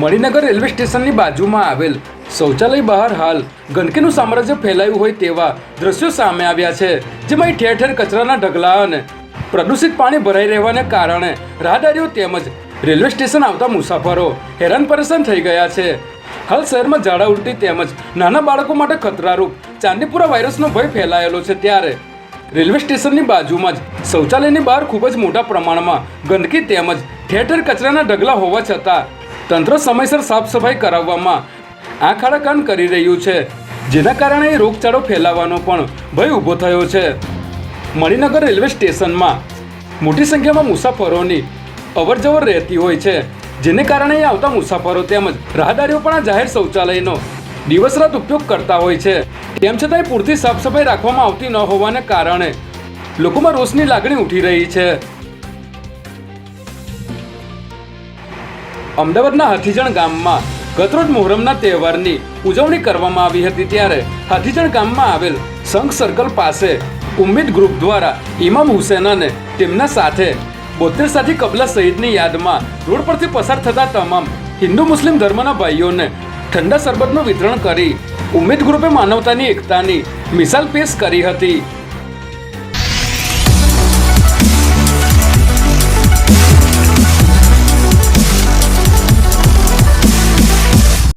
Maninagar railway સ્ટેશનની બાજુમાં આવેલ શૌચાલય બહાર હાલ ગંદકીનું સામ્રાજ્ય ફેલાયું હોય તેવા દ્રશ્યો સામે આવ્યા છે, જેમાં ઠેર ઠેર કચરાના ઢગલા અને પ્રદૂષિત પાણી ભરાઈ રહેવાને કારણે રાહદારીઓ તેમજ રેલવે સ્ટેશન આવતા મુસાફરો હેરાન પરેશાન થઈ ગયા છે. હાલ શહેરમાં ઝાડા ઉલટી તેમજ નાના બાળકો માટે ખતરારૂપ ચાંદીપુરા વાયરસનો ભય ફેલાયેલો છે. ત્યારે રેલવે સ્ટેશનની બાજુમાં જ શૌચાલયની બહાર ખૂબ જ મોટા પ્રમાણમાં ગંદકી તેમજ ઠેર ઠેર કચરાના ઢગલા હોવા છતાં તંત્ર સમયસર સાફ સફાઈ કરાવવામાં આંખ આડા કાન કરી રહ્યું છે, જેના કારણે રોગચાળો ફેલાવાનો પણ ભય ઊભો થયો છે. મણિનગર રેલવે સ્ટેશનમાં મોટી સંખ્યામાં મુસાફરોની અવરજવર રહેતી હોય છે, જેને કારણે અહીં આવતા મુસાફરો તેમજ રાહદારીઓ પણ આ જાહેર શૌચાલયનો દિવસ રાત ઉપયોગ કરતા હોય છે. તેમ છતાંય પૂરતી સાફ સફાઈ રાખવામાં આવતી ન હોવાને કારણે લોકોમાં રોષની લાગણી ઉઠી રહી છે. અમદાવાદના હાથીજણ ગામમાં ગતરોજ મોહરમના તહેવારની ઉજવણી કરવામાં આવી હતી. ત્યારે હાથીજણ ગામમાં આવેલ સંઘ સર્કલ પાસે ઉમ્મીદ ગ્રુપ દ્વારા ઇમામ હુસૈન અને તેમના સાથે 72 સાથી કબલા શહીદની યાદમાં રોડ પરથી પસાર થતા તમામ હિન્દુ મુસ્લિમ ધર્મના ભાઈઓને ઠંડા શરબતનું વિતરણ કરી ઉમ્મીદ ગ્રુપે માનવતાની એકતાની મિસાલ પેશ કરી હતી.